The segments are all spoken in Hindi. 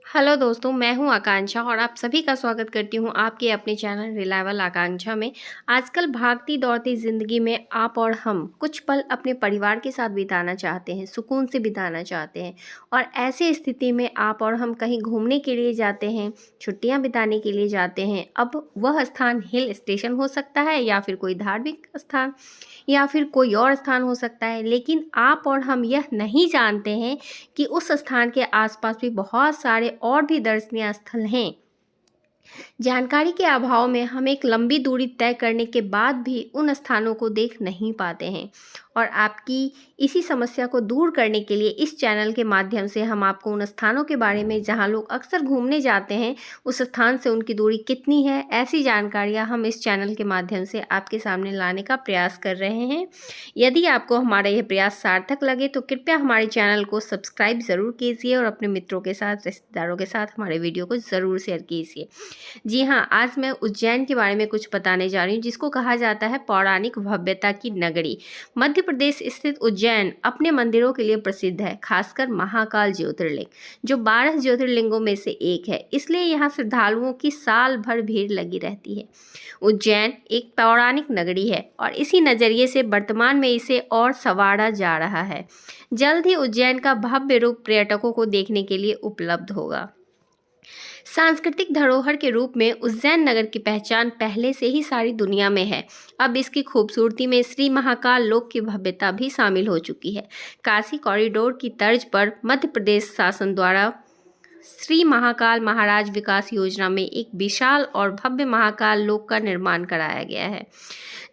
हेलो दोस्तों, मैं हूं आकांक्षा और आप सभी का स्वागत करती हूं आपके अपने चैनल रिलायबल आकांक्षा में। आजकल भागती दौड़ती ज़िंदगी में आप और हम कुछ पल अपने परिवार के साथ बिताना चाहते हैं, सुकून से बिताना चाहते हैं। और ऐसी स्थिति में आप और हम कहीं घूमने के लिए जाते हैं, छुट्टियां बिताने के लिए जाते हैं। अब वह स्थान हिल स्टेशन हो सकता है या फिर कोई धार्मिक स्थान या फिर कोई और स्थान हो सकता है, लेकिन आप और हम यह नहीं जानते हैं कि उस स्थान के आसपास भी बहुत सारे और भी दर्शनीय स्थल हैं। जानकारी के अभाव में हम एक लंबी दूरी तय करने के बाद भी उन स्थानों को देख नहीं पाते हैं। और आपकी इसी समस्या को दूर करने के लिए इस चैनल के माध्यम से हम आपको उन स्थानों के बारे में जहां लोग अक्सर घूमने जाते हैं, उस स्थान से उनकी दूरी कितनी है, ऐसी जानकारियां हम इस चैनल के माध्यम से आपके सामने लाने का प्रयास कर रहे हैं। यदि आपको हमारा यह प्रयास सार्थक लगे तो कृपया हमारे चैनल को सब्सक्राइब ज़रूर कीजिए और अपने मित्रों के साथ, रिश्तेदारों के साथ हमारे वीडियो को ज़रूर शेयर कीजिए। जी हाँ, आज मैं उज्जैन के बारे में कुछ बताने जा रही हूँ, जिसको कहा जाता है पौराणिक भव्यता की नगरी। मध्य प्रदेश स्थित उज्जैन अपने मंदिरों के लिए प्रसिद्ध है, खासकर महाकाल ज्योतिर्लिंग, जो 12 ज्योतिर्लिंगों में से एक है। इसलिए यहाँ श्रद्धालुओं की साल भर भीड़ लगी रहती है। उज्जैन एक पौराणिक नगरी है और इसी नज़रिए से वर्तमान में इसे और संवारा जा रहा है। जल्द ही उज्जैन का भव्य रूप पर्यटकों को देखने के लिए उपलब्ध होगा। सांस्कृतिक धरोहर के रूप में उज्जैन नगर की पहचान पहले से ही सारी दुनिया में है। अब इसकी खूबसूरती में श्री महाकाल लोक की भव्यता भी शामिल हो चुकी है। काशी कॉरिडोर की तर्ज पर मध्य प्रदेश शासन द्वारा श्री महाकाल महाराज विकास योजना में एक विशाल और भव्य महाकाल लोक का निर्माण कराया गया है,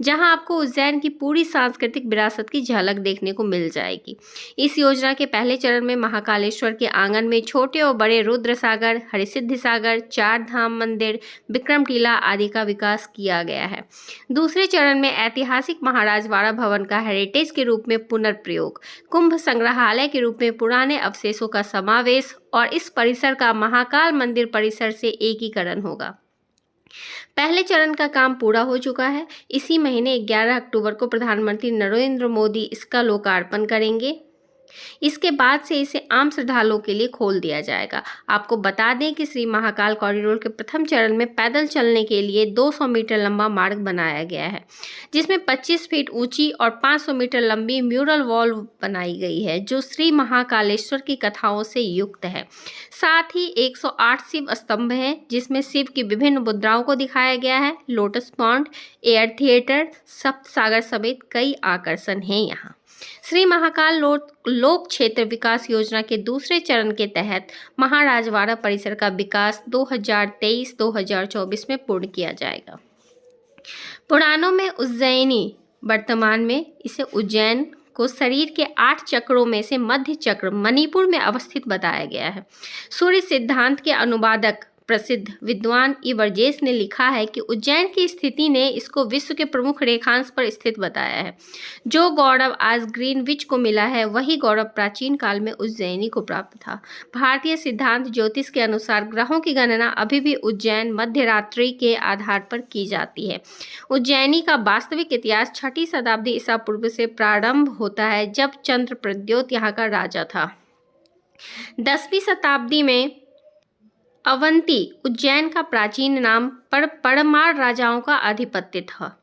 जहां आपको उज्जैन की पूरी सांस्कृतिक विरासत की झलक देखने को मिल जाएगी। इस योजना के पहले चरण में महाकालेश्वर के आंगन में छोटे और बड़े रुद्र सागर, हरिसिद्धि सागर, चार धाम मंदिर, विक्रम टीला आदि का विकास किया गया है। दूसरे चरण में ऐतिहासिक महाराजवाड़ा भवन का हेरिटेज के रूप में पुनर्प्रयोग, कुंभ संग्रहालय के रूप में पुराने अवशेषों का समावेश और इस परिसर का महाकाल मंदिर परिसर से एकीकरण होगा। पहले चरण का काम पूरा हो चुका है। इसी महीने 11 अक्टूबर को प्रधानमंत्री नरेंद्र मोदी इसका लोकार्पण करेंगे। इसके बाद से इसे आम श्रद्धालुओं के लिए खोल दिया जाएगा। आपको बता दें कि श्री महाकाल कॉरिडोर के प्रथम चरण में पैदल चलने के लिए 200 मीटर लंबा मार्ग बनाया गया है, जिसमें 25 फीट ऊंची और 500 मीटर लंबी म्यूरल वॉल बनाई गई है, जो श्री महाकालेश्वर की कथाओं से युक्त है। साथ ही 108 शिव स्तंभ हैं, जिसमें शिव की विभिन्न मुद्राओं को दिखाया गया है। लोटस पॉन्ड, एयर थिएटर, सप्त सागर समेत कई आकर्षण हैं यहाँ। श्री महाकाल लोक क्षेत्र विकास योजना के दूसरे चरण के तहत महाराजवाड़ा परिसर का विकास 2023-2024 में पूर्ण किया जाएगा। पुराणों में उज्जैनी, वर्तमान में इसे उज्जैन को शरीर के 8 चक्रों में से मध्य चक्र मणिपुर में अवस्थित बताया गया है। सूर्य सिद्धांत के अनुवादक प्रसिद्ध विद्वान इवर्जेस ने लिखा है कि उज्जैन की स्थिति ने इसको विश्व के प्रमुख रेखांश पर स्थित बताया है। जो गौरव आज ग्रीनविच को मिला है, वही गौरव प्राचीन काल में उज्जैनी को प्राप्त था। भारतीय सिद्धांत ज्योतिष के अनुसार ग्रहों की गणना अभी भी उज्जैन मध्य रात्रि के आधार पर की जाती है। उज्जैनी का वास्तविक इतिहास 6ठी शताब्दी ईसा पूर्व से प्रारंभ होता है, जब चंद्र प्रद्योत यहाँ का राजा था। 10वीं शताब्दी में अवंती, उज्जैन का प्राचीन नाम, पर परमार राजाओं का आधिपत्य था,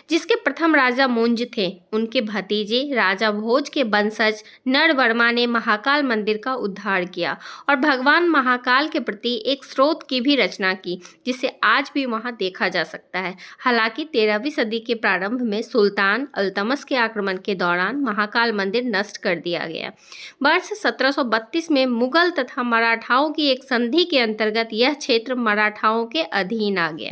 जिसके प्रथम राजा मुंज थे। उनके भतीजे राजा भोज के वंशज नरवर्मा ने महाकाल मंदिर का उद्धार किया और भगवान महाकाल के प्रति एक स्रोत की भी रचना की, जिसे आज भी वहां देखा जा सकता है। हालांकि 13वीं सदी के प्रारंभ में सुल्तान अल्तमश के आक्रमण के दौरान महाकाल मंदिर नष्ट कर दिया गया। वर्ष 1732 में मुगल तथा मराठाओं की एक संधि के अंतर्गत यह क्षेत्र मराठाओं के अधीन आ गया।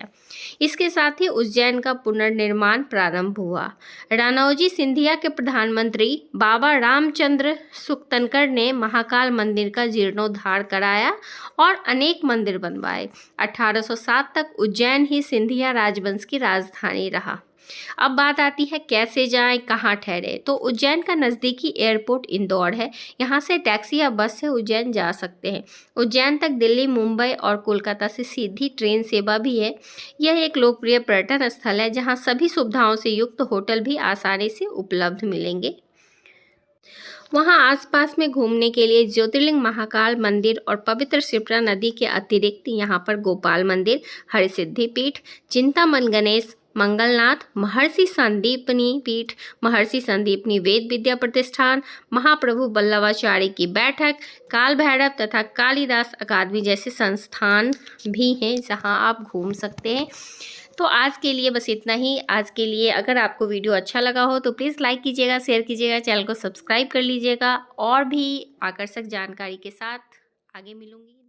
इसके साथ ही उज्जैन का पुनर्निर्माण प्रारंभ हुआ। राणौजी सिंधिया के प्रधानमंत्री बाबा रामचंद्र सुक्तनकर ने महाकाल मंदिर का जीर्णोद्धार कराया और अनेक मंदिर बनवाए। 1807 तक उज्जैन ही सिंधिया राजवंश की राजधानी रहा। अब बात आती है कैसे जाएं, कहाँ ठहरे। तो उज्जैन का नज़दीकी एयरपोर्ट इंदौर है। यहाँ से टैक्सी या बस से उज्जैन जा सकते हैं। उज्जैन तक दिल्ली, मुंबई और कोलकाता से सीधी ट्रेन सेवा भी है। यह एक लोकप्रिय पर्यटन स्थल है, जहाँ सभी सुविधाओं से युक्त होटल भी आसानी से उपलब्ध मिलेंगे। वहाँ आसपास में घूमने के लिए ज्योतिर्लिंग महाकाल मंदिर और पवित्र शिप्रा नदी के अतिरिक्त यहाँ पर गोपाल मंदिर, हरसिद्धि पीठ, चिंतामन गणेश, मंगलनाथ, महर्षि संदीपनी पीठ, महर्षि संदीपनी वेद विद्या प्रतिष्ठान, महाप्रभु बल्लभाचार्य की बैठक, काल भैरव तथा कालिदास अकादमी जैसे संस्थान भी हैं जहां आप घूम सकते हैं। तो आज के लिए बस इतना ही। आज के लिए अगर आपको वीडियो अच्छा लगा हो तो प्लीज़ लाइक कीजिएगा, शेयर कीजिएगा, चैनल को सब्सक्राइब कर लीजिएगा और भी आकर्षक जानकारी के साथ आगे मिलूंगी।